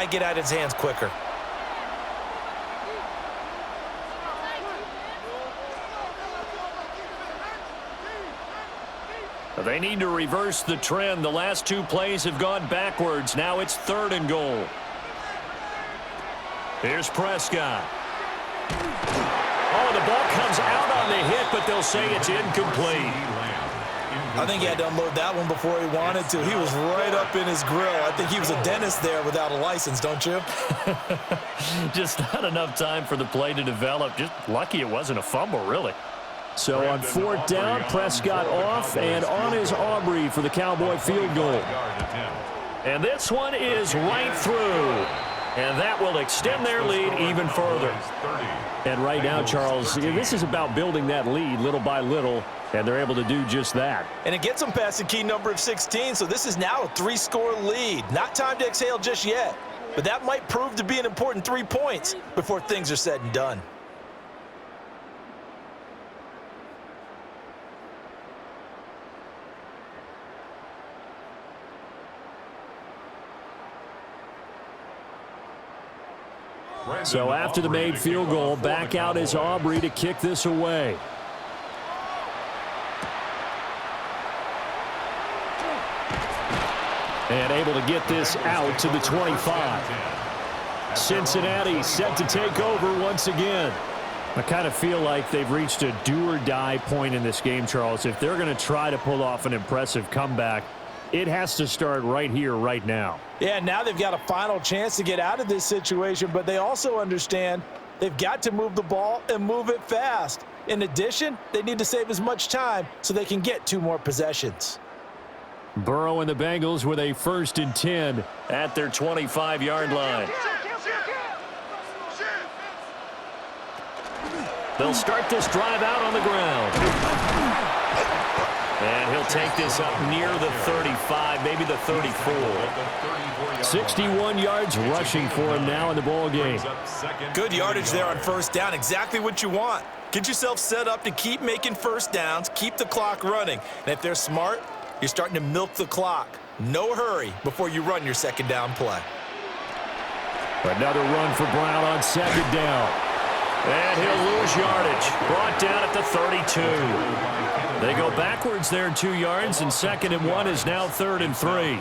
try and get out of his hands quicker. They need to reverse the trend. The last two plays have gone backwards. Now it's 3rd and goal. Here's Prescott. Oh, the ball comes out on the hit, but they'll say it's incomplete. I think he had to unload that one before he wanted to. He was right up in his grill. I think he was a dentist there without a license, don't you? Just not enough time for the play to develop. Just lucky it wasn't a fumble, really. So on 4th down, Prescott off, and on is Aubrey for the Cowboy field goal. And this one is right through. And that will extend their lead even further. And right now, Charles, this is about building that lead little by little, and they're able to do just that. And it gets them past the key number of 16, so this is now a 3-score lead. Not time to exhale just yet, but that might prove to be an important 3 points before things are said and done. So after the made field goal, back out is Aubrey to kick this away. And able to get this out to the 25. Cincinnati set to take over once again. I kind of feel like they've reached a do-or-die point in this game, Charles. If they're going to try to pull off an impressive comeback, it has to start right here, right now. Yeah, now they've got a final chance to get out of this situation, but they also understand they've got to move the ball and move it fast. In addition, they need to save as much time so they can get 2 more possessions. Burrow and the Bengals with a 1st and 10 at their 25-yard line. They'll start this drive out on the ground. And he'll take this up near the 35, maybe the 34. 61 yards rushing for him now in the ball game. Good yardage there on 1st down, exactly what you want. Get yourself set up to keep making 1st downs, keep the clock running. And if they're smart, you're starting to milk the clock. No hurry before you run your 2nd down play. Another run for Brown on 2nd down. And he'll lose yardage. Brought down at the 32. They go backwards there 2 yards, and 2nd and 1 is now 3rd and 3.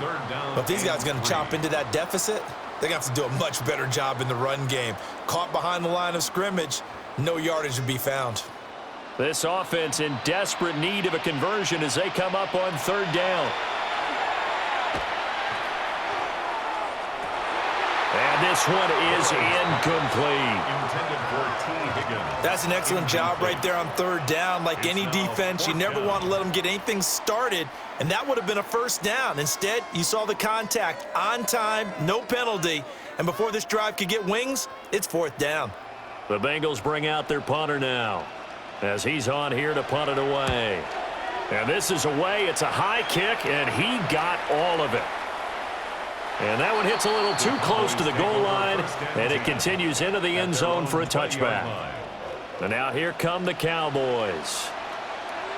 But if these guys are going to chop into that deficit, they're going to have to do a much better job in the run game. Caught behind the line of scrimmage, no yardage would be found. This offense in desperate need of a conversion as they come up on 3rd down. And this one is incomplete. That's an excellent job right there on 3rd down. Like any defense, you never want to let them get anything started, and that would have been a 1st down. Instead, you saw the contact on time, no penalty, and before this drive could get wings, it's 4th down. The Bengals bring out their punter now as he's on here to punt it away. And this is away. It's a high kick, and he got all of it. And that one hits a little too close to the goal line, and it continues into the end zone for a touchback. And now here come the Cowboys.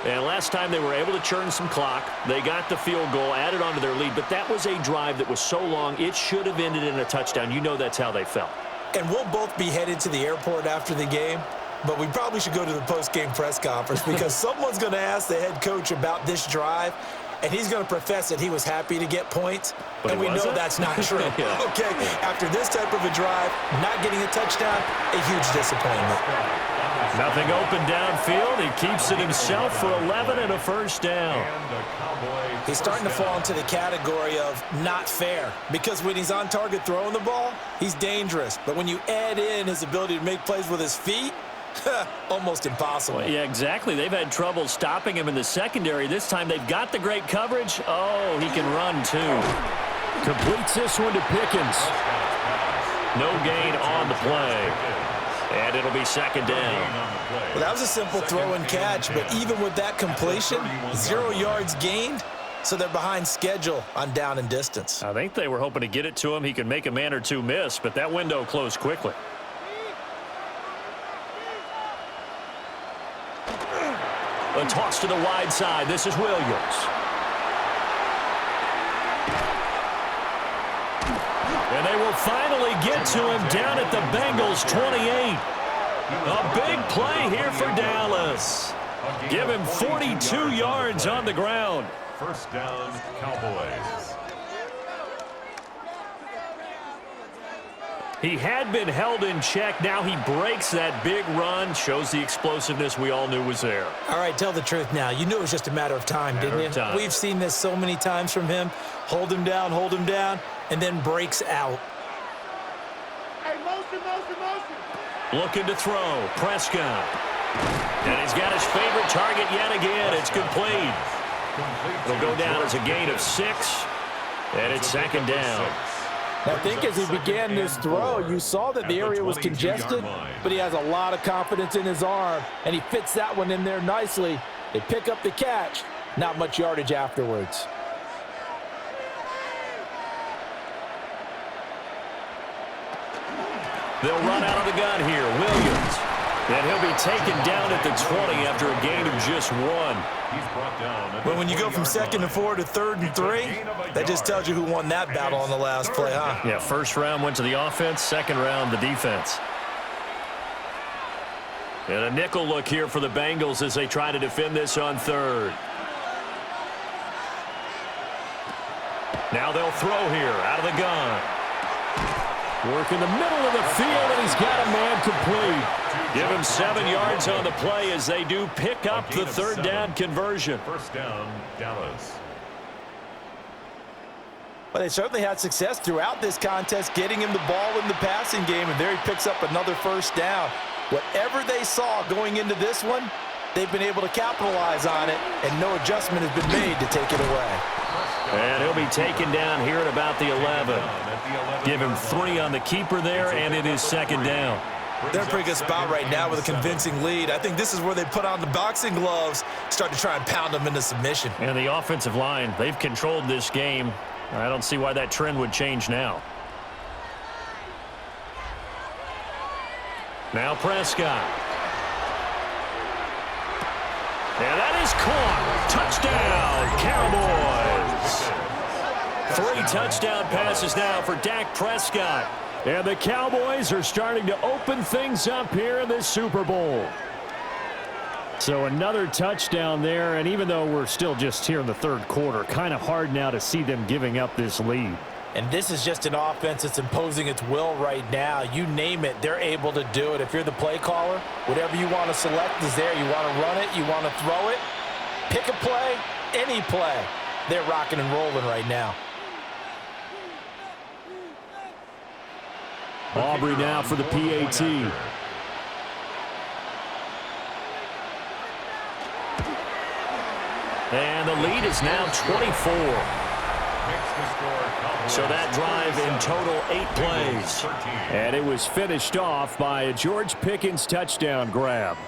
And last time they were able to churn some clock. They got the field goal, added on to their lead, but that was a drive that was so long, it should have ended in a touchdown. You know that's how they felt. And we'll both be headed to the airport after the game, but we probably should go to the post-game press conference because someone's going to ask the head coach about this drive, and he's going to profess that he was happy to get points, and we know that's not true. Yeah. Okay, after this type of a drive, not getting a touchdown, a huge disappointment. Nothing open downfield. He keeps it himself for 11 and a 1st down. He's starting to fall into the category of not fair because when he's on target throwing the ball, he's dangerous. But when you add in his ability to make plays with his feet, almost impossible. Well, yeah, exactly. They've had trouble stopping him in the secondary. This time they've got the great coverage. Oh, he can run too. Completes this one to Pickens. No gain on the play. And it'll be 2nd down. Well, that was a simple throw and catch, but even with that completion, 0 yards gained, so they're behind schedule on down and distance. I think they were hoping to get it to him. He could make a man or two miss, but that window closed quickly. A toss to the wide side. This is Williams. And they will finally get to him down at the Bengals 28. A big play here for Dallas. Give him 42 yards on the ground. First down, Cowboys. He had been held in check. Now he breaks that big run. Shows the explosiveness we all knew was there. All right, tell the truth now. You knew it was just a matter of time, didn't you? We've seen this so many times from him. Hold him down, and then breaks out. Hey, motion. Looking to throw. Prescott. And he's got his favorite target yet again. It's complete. It'll go down as a gain of 6. And it's second down. I think as he began this throw, you saw that the area was congested, but he has a lot of confidence in his arm, and he fits that one in there nicely. They pick up the catch. Not much yardage afterwards. They'll run out of the gun here. Williams. And he'll be taken down at the 20 after a gain of just 1. But when you go from 2nd and 4 to 3rd and 3, that just tells you who won that battle on the last play, huh? Yeah, first round went to the offense, second round the defense. And a nickel look here for the Bengals as they try to defend this on 3rd. Now they'll throw here out of the gun. Work in the middle of the field, and he's got a man complete. Give him 7 yards on the play as they do pick up the 3rd down conversion. First down, Dallas. Well, they certainly had success throughout this contest, getting him the ball in the passing game, and there he picks up another 1st down. Whatever they saw going into this one, they've been able to capitalize on it, and no adjustment has been made to take it away. And he'll be taken down here at about the 11. Give him 3 on the keeper there, and it is second down. They're in a pretty good spot right now with a convincing lead. I think this is where they put on the boxing gloves, start to try and pound them into submission. And the offensive line, they've controlled this game. I don't see why that trend would change now. Now Prescott. And that is caught. Touchdown, Cowboys. 3 touchdown passes now for Dak Prescott. And the Cowboys are starting to open things up here in this Super Bowl. So another touchdown there, and even though we're still just here in the 3rd quarter, kind of hard now to see them giving up this lead. And this is just an offense that's imposing its will right now. You name it, they're able to do it. If you're the play caller, whatever you want to select is there. You want to run it, you want to throw it, pick a play, any play. They're rocking and rolling right now. Aubrey now for the PAT. And the lead is now 24. So that drive in total 8 plays. And it was finished off by a George Pickens touchdown grab.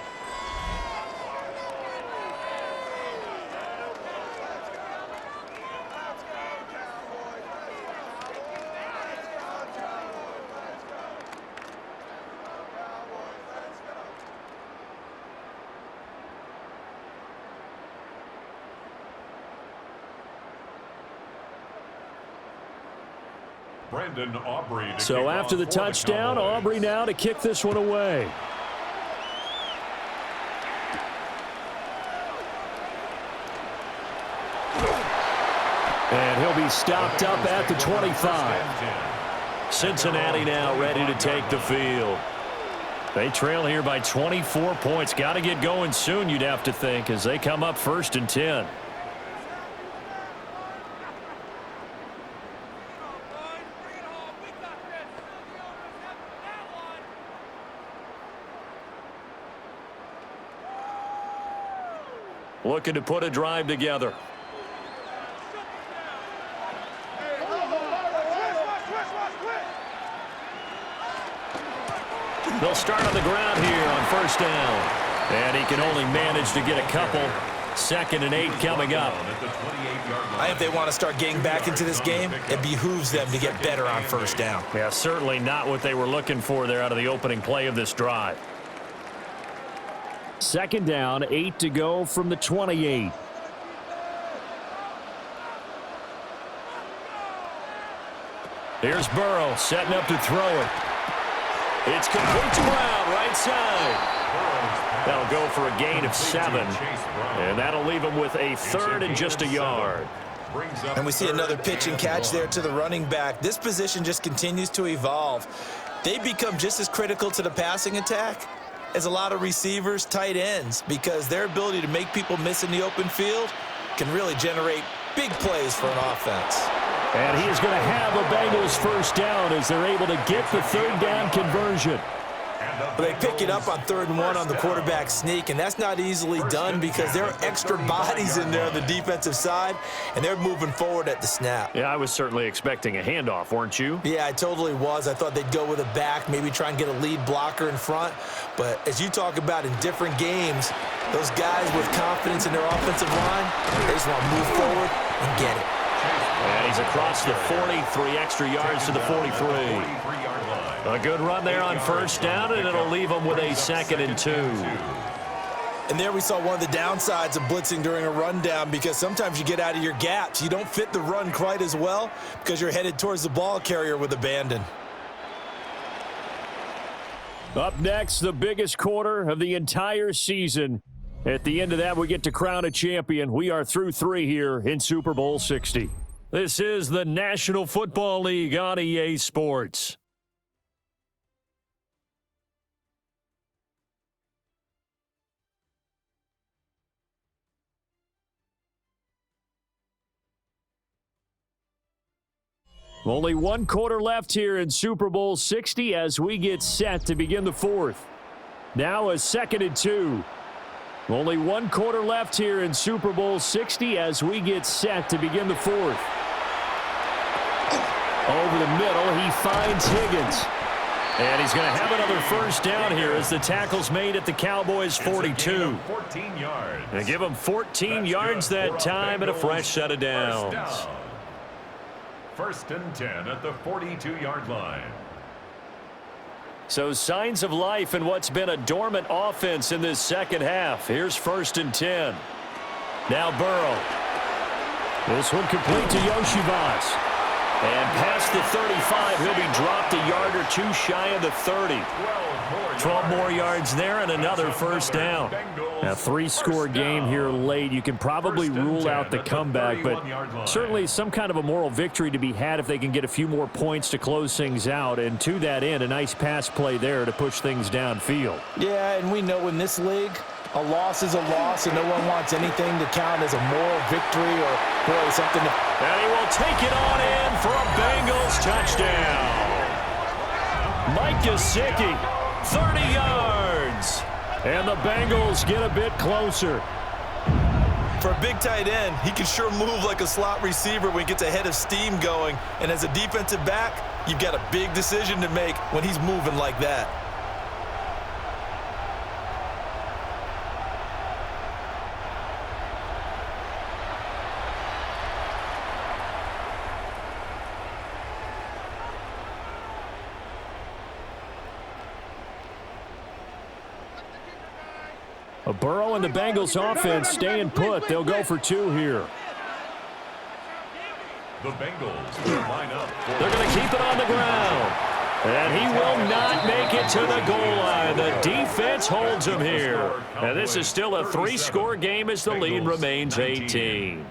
So after the touchdown, Aubrey now to kick this one away. And he'll be stopped up at the 25. Cincinnati now ready to take the field. They trail here by 24 points. Got to get going soon, you'd have to think, as they come up 1st and 10. Looking to put a drive together. They'll start on the ground here on 1st down. And he can only manage to get a couple. 2nd and 8 coming up. I think if they want to start getting back into this game, it behooves them to get better on 1st down. Yeah, certainly not what they were looking for there out of the opening play of this drive. 2nd down, 8 to go from the 28. Here's Burrow setting up to throw it. It's complete to Brown, right side. That'll go for a gain of 7. And that'll leave him with a third and just a yard. And we see another pitch and catch there to the running back. This position just continues to evolve. They become just as critical to the passing attack as a lot of receivers, tight ends, because their ability to make people miss in the open field can really generate big plays for an offense. And he is going to have a Bengals first down as they're able to get the third down conversion. But they pick it up on 3rd and 1 on the quarterback sneak, and that's not easily done because there are extra bodies in there on the defensive side, and they're moving forward at the snap. Yeah, I was certainly expecting a handoff, weren't you? Yeah, I totally was. I thought they'd go with a back, maybe try and get a lead blocker in front. But as you talk about in different games, those guys with confidence in their offensive line, they just want to move forward and get it. And he's across the 40, 3 extra yards to the 43. A good run there on first down, and it'll leave them with a 2nd and 2. And there we saw one of the downsides of blitzing during a rundown, because sometimes you get out of your gaps. You don't fit the run quite as well because you're headed towards the ball carrier with abandon. Up next, the biggest quarter of the entire season. At the end of that, we get to crown a champion. We are through 3 here in Super Bowl 60. This is the National Football League on EA Sports. Only 1 quarter left here in Super Bowl 60 as we get set to begin the 4th. Now a 2nd and 2. Only 1 quarter left here in Super Bowl 60 as we get set to begin the 4th. Over the middle, he finds Higgins. And he's going to have another first down here as the tackle's made at the Cowboys' 42. 14 yards. And give him 14 yards that time and a fresh set of downs. 1st and 10 at the 42-yard line. So signs of life in what's been a dormant offense in this second half. Here's 1st and 10. Now Burrow. This one complete to Yoshivas. And past the 35, he'll be dropped a yard or 2 shy of the 30. 12 more yards there and another first down. A 3-score game here late. You can probably rule out the comeback, but certainly some kind of a moral victory to be had if they can get a few more points to close things out. And to that end, a nice pass play there to push things downfield. Yeah, and we know in this league, a loss is a loss, and no one wants anything to count as a moral victory or really something to... And he will take it on in for a Bengals touchdown. Mike Gesicki, 30 yards. And the Bengals get a bit closer. For a big tight end, he can sure move like a slot receiver when he gets a head of steam going. And as a defensive back, you've got a big decision to make when he's moving like that. A Burrow and the Bengals offense staying put. They'll go for 2 here. The Bengals will line up. They're going to keep it on the ground. And he will not make it to the goal line. The defense holds him here. And this is still a 3-score game as the lead remains 18.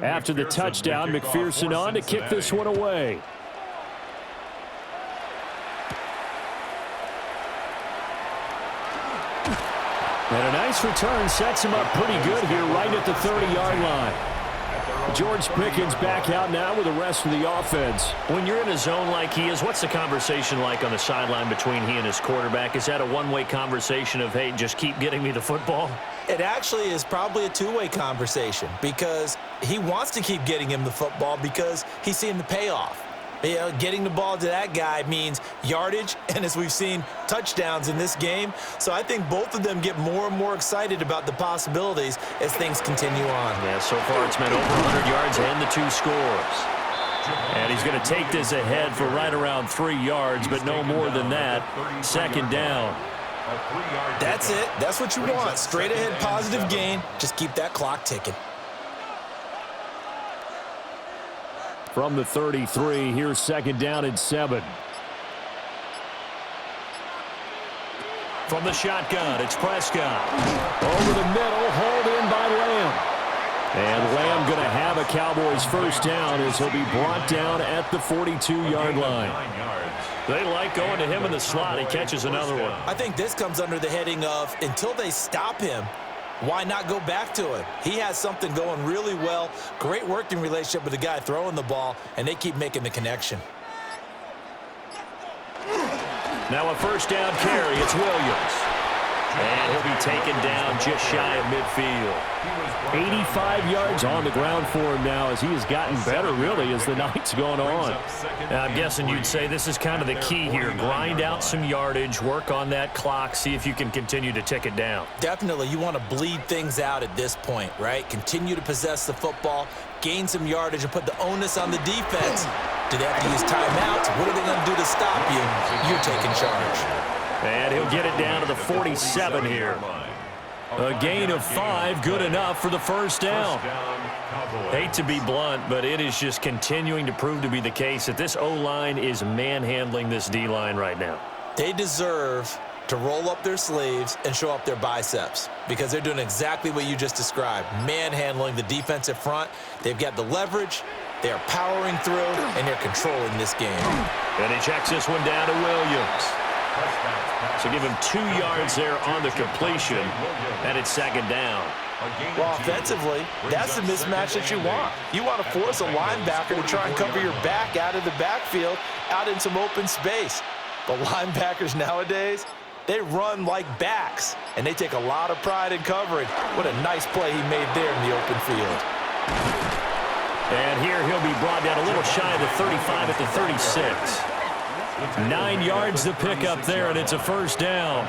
After the touchdown, McPherson on to kick this one away. And a nice return sets him up pretty good here right at the 30-yard line. George Pickens back out now with the rest of the offense. When you're in a zone like he is, what's the conversation like on the sideline between he and his quarterback? Is that a one-way conversation of, hey, just keep getting me the football? It actually is probably a two-way conversation because he wants to keep getting him the football because he's seeing the payoff. You know, getting the ball to that guy means yardage, and as we've seen, touchdowns in this game. So I think both of them get more and more excited about the possibilities as things continue on. Yeah, so far it's meant over 100 yards and the 2 scores. And he's going to take this ahead for right around 3 yards, but no more than that. Second down. That's it. That's what you want. Straight ahead, positive gain. Just keep that clock ticking. From the 33, here's second down and 7. From the shotgun, it's Prescott. Over the middle, hauled in by Lamb. And Lamb going to have a Cowboys first down as he'll be brought down at the 42-yard line. They like going to him in the slot. He catches another one. I think this comes under the heading of until they stop him, why not go back to him? He has something going really well. Great working relationship with the guy throwing the ball, and they keep making the connection. Now a first down carry. It's Williams. And he'll be taken down just shy of midfield. 85 yards on the ground for him now as he has gotten better, really, as the night's gone on. Now, I'm guessing you'd say this is kind of the key here. Grind out some yardage, work on that clock, see if you can continue to tick it down. Definitely, you want to bleed things out at this point, right? Continue to possess the football, gain some yardage, and put the onus on the defense. Do they have to use timeouts? What are they going to do to stop you? You're taking charge. And he'll get it down to the 47 here. A gain of 5, good enough for the first down. Hate to be blunt, but it is just continuing to prove to be the case that this O-line is manhandling this D-line right now. They deserve to roll up their sleeves and show up their biceps because they're doing exactly what you just described, manhandling the defensive front. They've got the leverage, they're powering through, and they're controlling this game. And he checks this one down to Williams. So give him 2 yards there on the completion, and it's second down. Well, offensively, that's the mismatch that you want. You want to force a linebacker to try and cover your back out of the backfield, out in some open space. But linebackers nowadays, they run like backs, and they take a lot of pride in covering. What a nice play he made there in the open field. And here he'll be brought down a little shy of the 35 at the 36. 9 yards to pick up there, and it's a first down.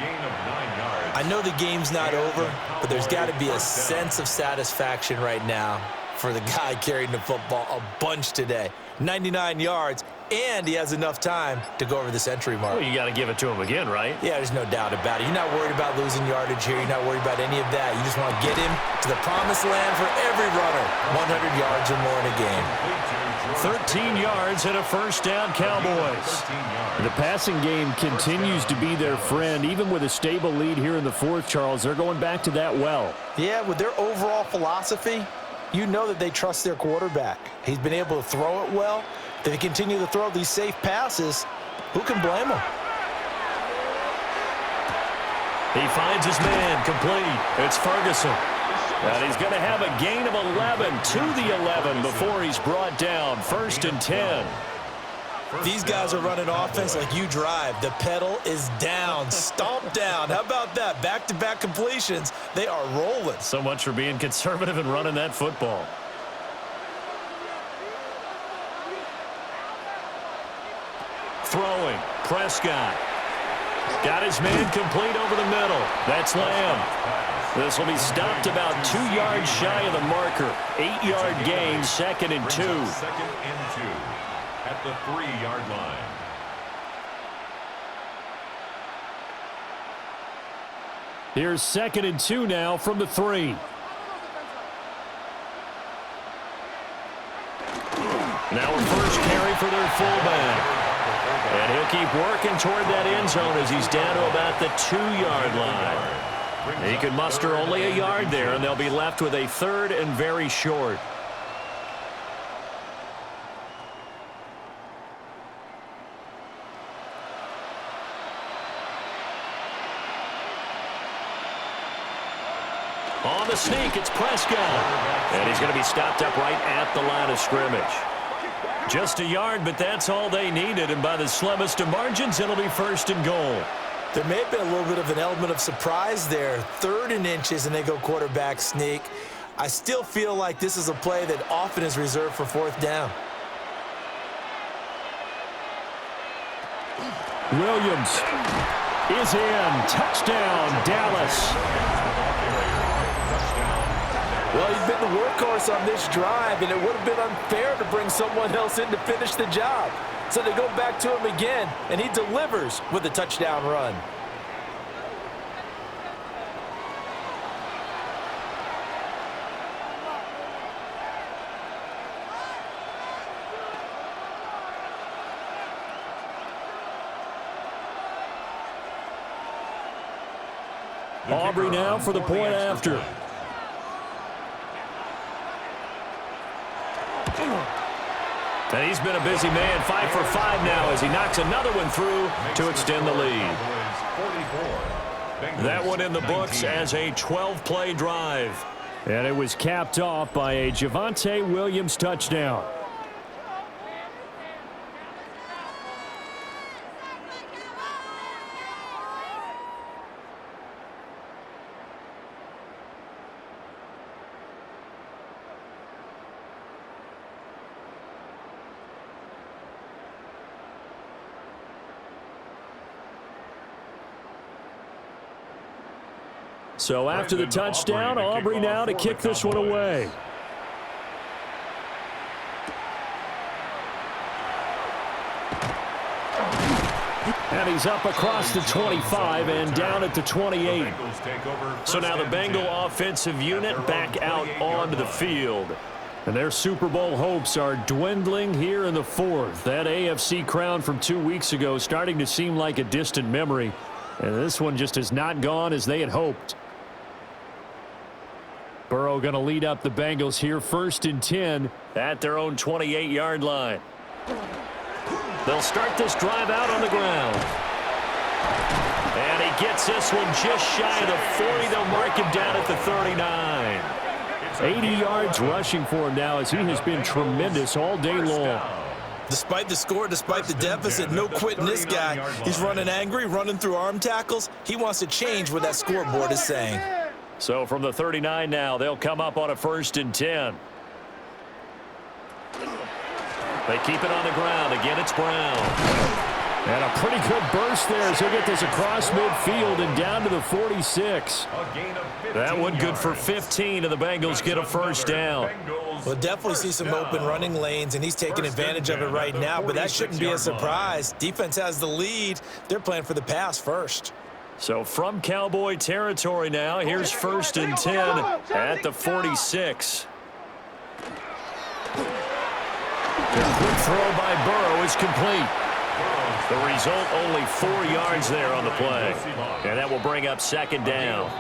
I know the game's not over, but there's got to be a sense of satisfaction right now for the guy carrying the football a bunch today. 99 yards, and he has enough time to go over the century mark. Well, you got to give it to him again, right? Yeah, there's no doubt about it. You're not worried about losing yardage here. You're not worried about any of that. You just want to get him to the promised land for every runner. 100 yards or more in a game. 13 yards and a first down, Cowboys. The passing game continues to be their friend. Even with a stable lead here in the fourth, Charles, they're going back to that well. Yeah, with their overall philosophy, you know that they trust their quarterback. He's been able to throw it well. They continue to throw these safe passes. Who can blame them? He finds his man complete. It's Ferguson. And he's going to have a gain of 11 to the 11 before he's brought down. First and 10. These guys are running offense like you drive. The pedal is down, stomped down. How about that? Back-to-back completions. They are rolling. So much for being conservative and running that football. Throwing. Prescott. Got his man complete over the middle. That's Lamb. This will be stopped about 2 yards shy of the marker. 8-yard gain, second and 2. Second and 2 at the 3-yard line. Here's second and 2 now from the 3. Now a first carry for their fullback. And he'll keep working toward that end zone as he's down to about the 2-yard line. He can muster only a yard there, and they'll be left with a third and very short. On the sneak, it's Prescott. And he's going to be stopped up right at the line of scrimmage. Just a yard, but that's all they needed. And by the slimmest of margins, it'll be 1st and goal. There may have been a little bit of an element of surprise there. 3rd and inches, and they go quarterback sneak. I still feel like this is a play that often is reserved for 4th down. Williams is in. Touchdown, Dallas. Well, he's been the workhorse on this drive, and it would have been unfair to bring someone else in to finish the job. So they go back to him again, and he delivers with a touchdown run. Aubrey now for the point after. And he's been a busy man, 5 for 5 now as he knocks another one through to extend the lead. That one in the books as a 12-play drive. And it was capped off by a Javonte Williams touchdown. So after the touchdown, Aubrey now to kick this one away. And he's up across the 25 and down at the 28. So now the Bengal offensive unit back out onto the field. And their Super Bowl hopes are dwindling here in the 4th. That AFC crown from 2 weeks ago starting to seem like a distant memory. And this one just has not gone as they had hoped. Burrow going to lead up the Bengals here, 1st and 10 at their own 28-yard line. They'll start this drive out on the ground. And he gets this one just shy of the 40. They'll mark him down at the 39. 80 yards rushing for him now as he has been tremendous all day long. Despite the score, despite the deficit, no quitting this guy. He's running angry, running through arm tackles. He wants to change what that scoreboard is saying. So from the 39 now, they'll come up on a 1st and 10. They keep it on the ground. Again, it's Brown. And a pretty good burst there as he'll get this across midfield and down to the 46. That one good for 15, and the Bengals get a 1st down. We'll definitely see some open running lanes, and he's taking advantage of it right now, but that shouldn't be a surprise. Defense has the lead. They're playing for the pass first. So from Cowboy territory now, here's 1st and 10 at the 46. The quick throw by Burrow is complete. The result, only 4 yards there on the play. And that will bring up 2nd down.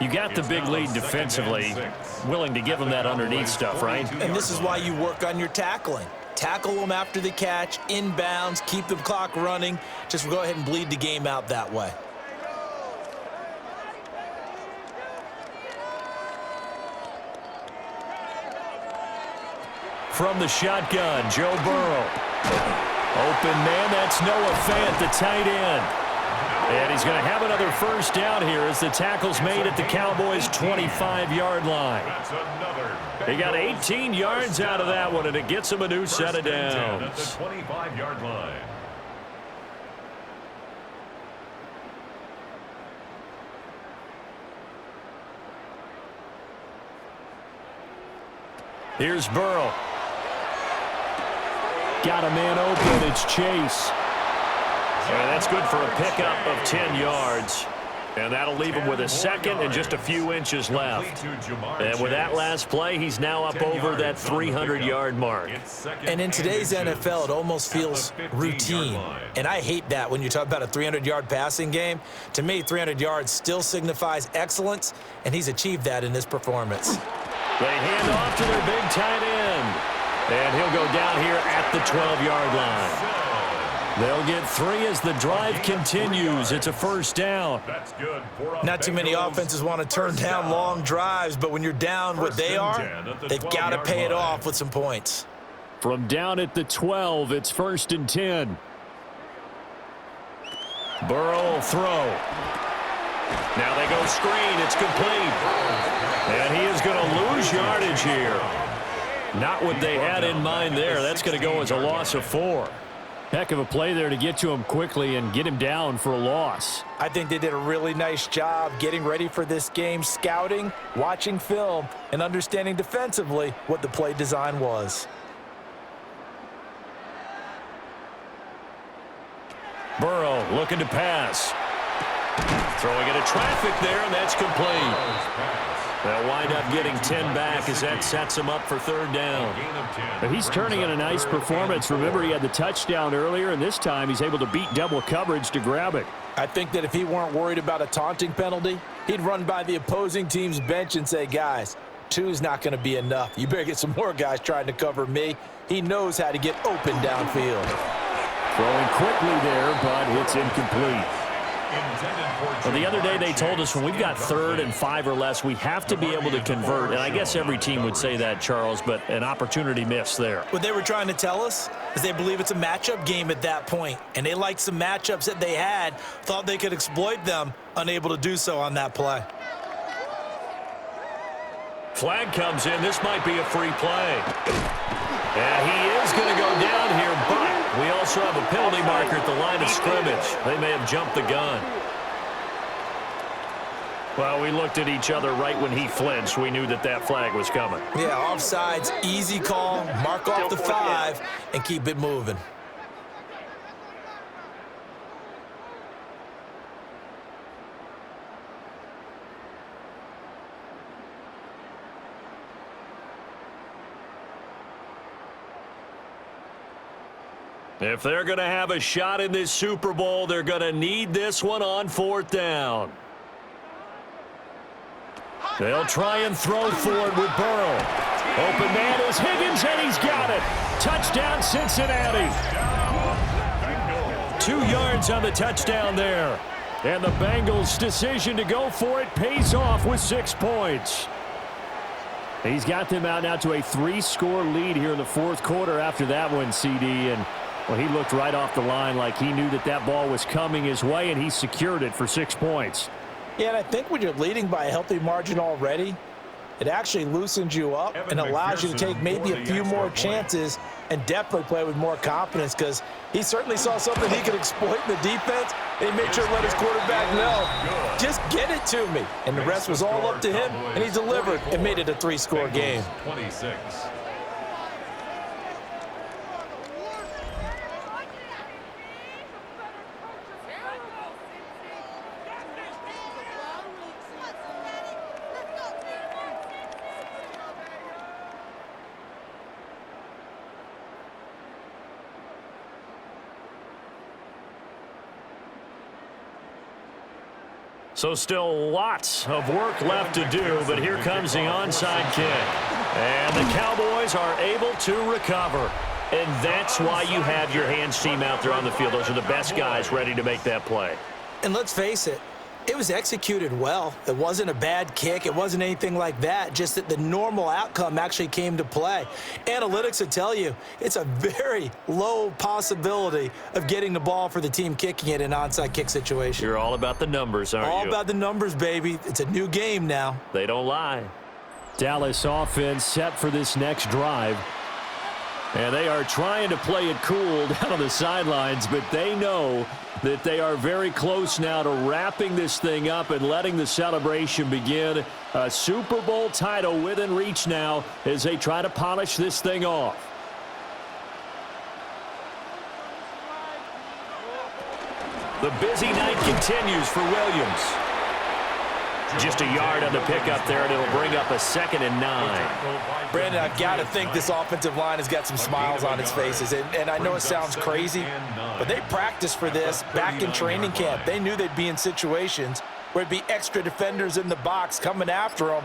You got the big lead defensively. Willing to give them that underneath stuff, right? And this is why you work on your tackling. Tackle them after the catch, inbounds, keep the clock running. Just go ahead and bleed the game out that way. From the shotgun, Joe Burrow. Open man, that's Noah Fant, the tight end. And he's going to have another 1st down here as the tackle's made at the Cowboys' 25-yard line. He got 18 yards out of that one, and it gets him a new set of downs. At the 25-yard line. Here's Burrow. Got a man open. It's Chase. And that's good for a pickup of 10 yards. And that'll leave him with a 2nd and just a few inches left. And with that last play, he's now up over that 300-yard mark. And in today's NFL, it almost feels routine. And I hate that when you talk about a 300-yard passing game. To me, 300 yards still signifies excellence, and he's achieved that in this performance. They hand off to their big tight end. And he'll go down here at the 12-yard line. They'll get 3 as the drive continues. It's a first down. That's good. Not too many offenses want to turn down long drives, but when you're down what they are, they've got to pay it off with some points. From down at the 12, it's 1st and 10. Burrow will throw. Now they go screen. It's complete. And he is going to lose yardage here. Not what they had in mind there. That's going to go as a loss of 4. Heck of a play there to get to him quickly and get him down for a loss. I think they did a really nice job getting ready for this game, scouting, watching film, and understanding defensively what the play design was. Burrow looking to pass. Throwing into traffic there, and that's complete. They'll wind up getting 10 back as that sets him up for 3rd down. But he's turning in a nice performance. Remember, he had the touchdown earlier, and this time he's able to beat double coverage to grab it. I think that if he weren't worried about a taunting penalty, he'd run by the opposing team's bench and say, guys, 2 is not going to be enough. You better get some more guys trying to cover me. He knows how to get open downfield. Throwing quickly there, but it's incomplete. Well, the other day they told us when we've got 3rd and 5 or less, we have to be able to convert. And I guess every team would say that, Charles, but an opportunity missed there. What they were trying to tell us is they believe it's a matchup game at that point. And they liked some matchups that they had, thought they could exploit them, unable to do so on that play. Flag comes in. This might be a free play. And he is going to go down here, but we also have a penalty marker at the line of scrimmage. They may have jumped the gun. Well, we looked at each other right when he flinched. We knew that that flag was coming. Yeah, offsides, easy call, mark off the 5, and keep it moving. If they're going to have a shot in this Super Bowl, they're going to need this one on 4th down. They'll try and throw for it with Burrow. Open man is Higgins, and he's got it. Touchdown, Cincinnati. 2 yards on the touchdown there. And the Bengals' decision to go for it pays off with 6 points. He's got them out now to a 3-score lead here in the 4th quarter after that one, CD. And well, he looked right off the line like he knew that that ball was coming his way, and he secured it for 6 points. Yeah, and I think when you're leading by a healthy margin already, it actually loosens you up and allows you to take maybe a few more chances and definitely play with more confidence, because he certainly saw something he could exploit in the defense, and he made sure to let his quarterback know, just get it to me. And the rest was all up to him, and he delivered and made it a 3-score game. 26. So still lots of work left to do, but here comes the onside kick. And the Cowboys are able to recover. And that's why you have your hands team out there on the field. Those are the best guys ready to make that play. And let's face it, it was executed well. It wasn't a bad kick. It wasn't anything like that, just that the normal outcome actually came to play. Analytics would tell you it's a very low possibility of getting the ball for the team kicking it in an onside kick situation. You're all about the numbers, aren't you? All about the numbers, baby. It's a new game now. They don't lie. Dallas offense set for this next drive. And they are trying to play it cool down on the sidelines, but they know that they are very close now to wrapping this thing up and letting the celebration begin. A Super Bowl title within reach now as they try to polish this thing off. The busy night continues for Williams. Just a yard on the pickup there, and it'll bring up a 2nd and 9. Brandon, I've got to think this offensive line has got some smiles on its faces. And I know it sounds crazy, but they practiced for this back in training camp. They knew they'd be in situations where it'd be extra defenders in the box coming after them,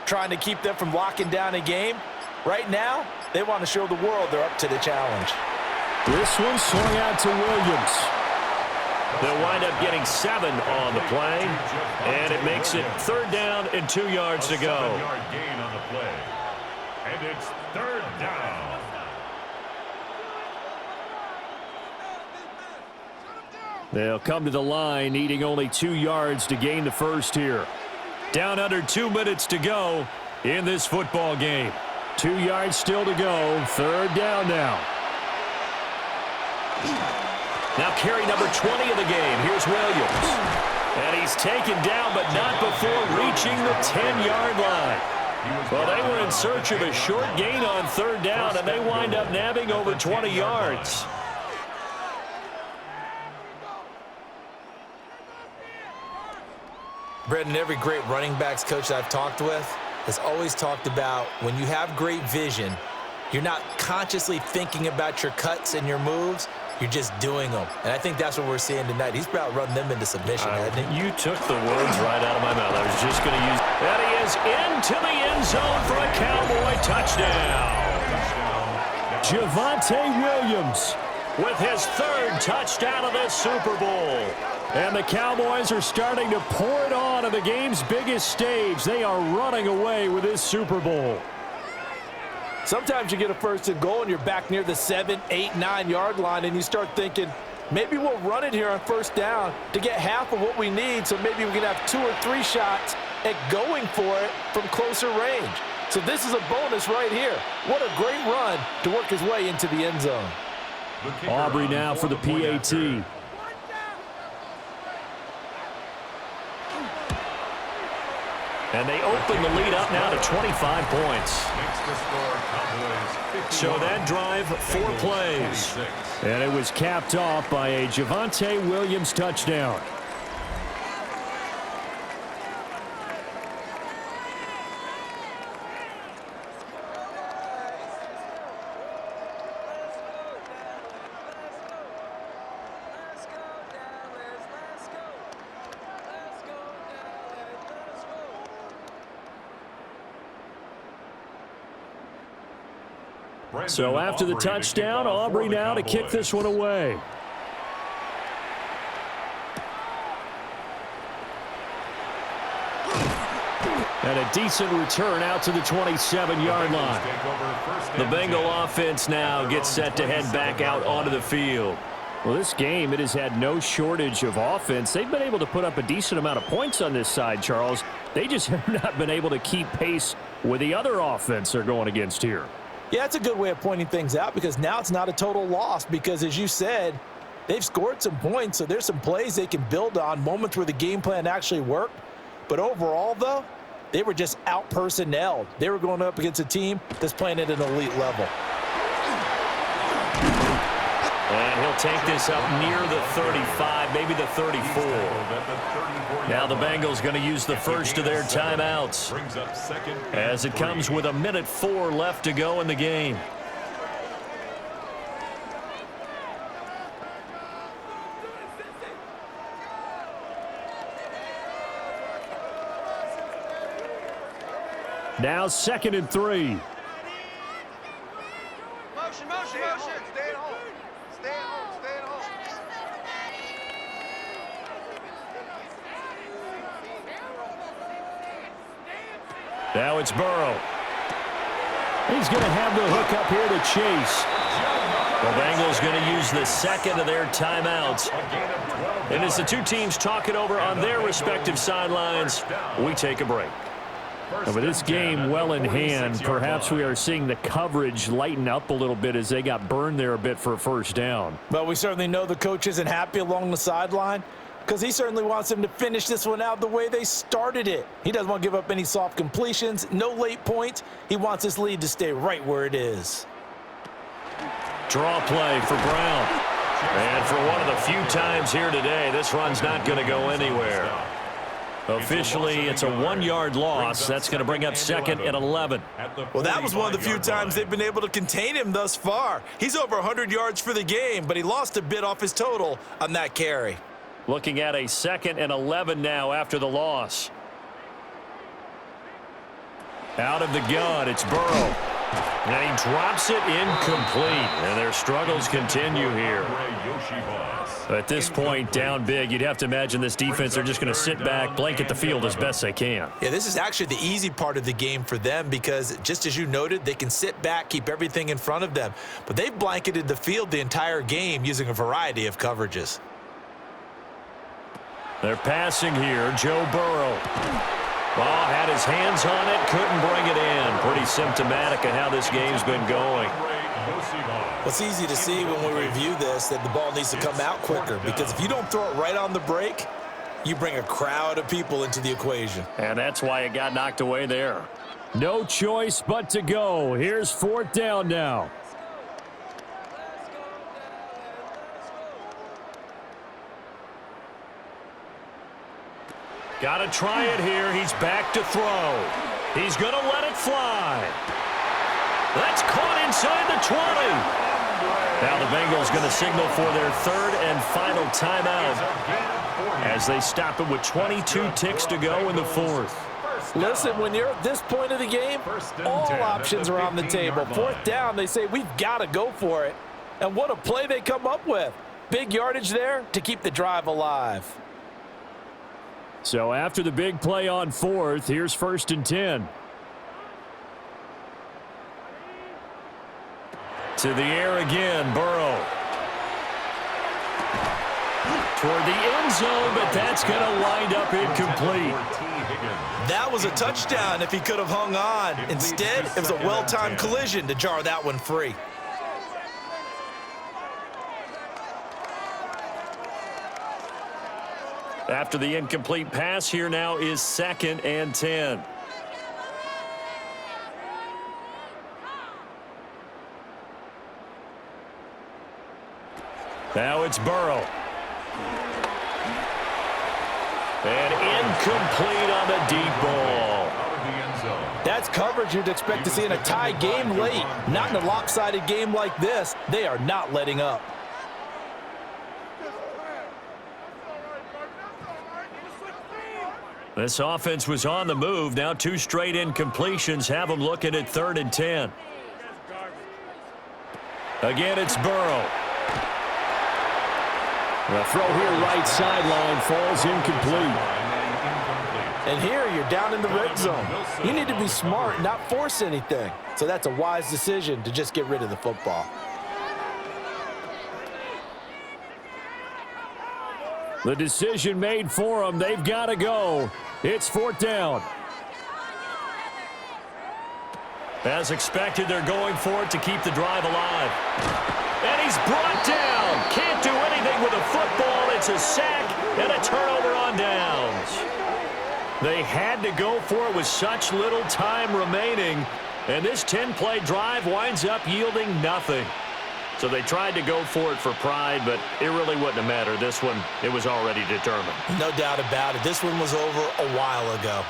trying to keep them from locking down a game. Right now, they want to show the world they're up to the challenge. This one swung out to Williams. They'll wind up getting 7 on the play, and it makes it 3rd down and 2 yards to go. 7-yard gain on the play. And it's 3rd down. They'll come to the line, needing only 2 yards to gain the first here. Down under 2 minutes to go in this football game. 2 yards still to go. 3rd down now. Now carry number 20 of the game. Here's Williams. And he's taken down, but not before reaching the 10-yard line. Well, they were in search of a short gain on 3rd down, and they wind up nabbing over 20 yards. Brendan, every great running backs coach that I've talked with has always talked about when you have great vision, you're not consciously thinking about your cuts and your moves. You're just doing them. And I think that's what we're seeing tonight. He's about running them into submission, hasn't he? You took the words right out of my mouth. I was just going to use – and he is into the end zone for a Cowboy touchdown. Javonte Williams With his 3rd touchdown of this Super Bowl. And the Cowboys are starting to pour it on the game's biggest stage. They are running away with this Super Bowl. Sometimes you get a 1st and goal and you're back near the 7, 8, 9-yard line and you start thinking, maybe we'll run it here on 1st down to get half of what we need, so maybe we can have 2 or 3 shots at going for it from closer range. So this is a bonus right here. What a great run to work his way into the end zone. Aubrey now for the PAT. And they open the lead up now to 25 points. So that drive, 4 plays. And it was capped off by a Javonte Williams touchdown. So after the touchdown, Aubrey now to kick this one away. And a decent return out to the 27-yard line. The Bengal offense now gets set to head back out onto the field. Well, this game, it has had no shortage of offense. They've been able to put up a decent amount of points on this side, Charles. They just have not been able to keep pace with the other offense they're going against here. Yeah, that's a good way of pointing things out because now it's not a total loss because, as you said, they've scored some points, so there's some plays they can build on, moments where the game plan actually worked. But overall, though, they were just out-personnelled. They were going up against a team that's playing at an elite level. And he'll take this up near the 35, maybe the 34. Now the Bengals going to use the first of their timeouts as it comes with 1:04 left to go in the game. Now 2nd and 3. Motion, motion, motion. Stay at home. Stay at home. Stay at home. Now it's Burrow. He's going to have the hook up here to Chase. The Bengals going to use the 2nd of their timeouts. And as the two teams talk it over on their respective sidelines, we take a break. And with this game well in hand, perhaps we are seeing the coverage lighten up a little bit as they got burned there a bit for a 1st down. But we certainly know the coach isn't happy along the sideline because he certainly wants them to finish this one out the way they started it. He doesn't want to give up any soft completions, no late points. He wants his lead to stay right where it is. Draw play for Brown. And for one of the few times here today, this run's not going to go anywhere. Officially, it's a 1-yard loss. That's going to bring up 2nd and 11. Well, that was one of the few times they've been able to contain him thus far. He's over 100 yards for the game, but he lost a bit off his total on that carry. Looking at a 2nd and 11 now after the loss. Out of the gun, it's Burrow. And he drops it incomplete. And their struggles continue here. At this point, down big, you'd have to imagine this defense, they're just going to sit back, blanket the field as best they can. Yeah, this is actually the easy part of the game for them because, just as you noted, they can sit back, keep everything in front of them. But they've blanketed the field the entire game using a variety of coverages. They're passing here. Joe Burrow. Ball had his hands on it, couldn't bring it in. Pretty symptomatic of how this game's been going. Well, it's easy to see when we review this that the ball needs to come out quicker because if you don't throw it right on the break, you bring a crowd of people into the equation. And that's why it got knocked away there. No choice but to go. Here's 4th down now. Got to try it here. He's back to throw. He's going to let it fly. That's caught inside the 20. Now the Bengals going to signal for their 3rd and final timeout as they stop it with 22 ticks to go in the 4th. Listen, when you're at this point of the game, all options are on the table. 4th down, they say, we've got to go for it. And what a play they come up with. Big yardage there to keep the drive alive. So after the big play on 4th, here's 1st and 10. To the air again, Burrow. Toward the end zone, but that's going to wind up incomplete. That was a touchdown if he could have hung on. Instead, it was a well-timed collision to jar that one free. After the incomplete pass, here now is 2nd and 10. Now it's Burrow. And incomplete on the deep ball. That's coverage you'd expect to see in a tie game late. Not in a lopsided game like this. They are not letting up. This offense was on the move. Now 2 straight incompletions have them looking at 3rd and 10. Again, it's Burrow. The throw here right sideline falls incomplete. And here you're down in the red zone. You need to be smart, not force anything. So that's a wise decision to just get rid of the football. The decision made for them. They've got to go. It's 4th down. As expected, they're going for it to keep the drive alive. And he's brought down. Can't do anything with a football. It's a sack and a turnover on downs. They had to go for it with such little time remaining. And this 10-play drive winds up yielding nothing. So they tried to go for it for pride, but it really wouldn't have mattered. This one, it was already determined. No doubt about it. This one was over a while ago.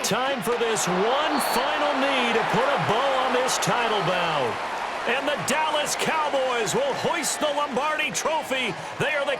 Time for this one final knee to put a bow on this title bout. And the Dallas Cowboys will hoist the Lombardi Trophy. They are the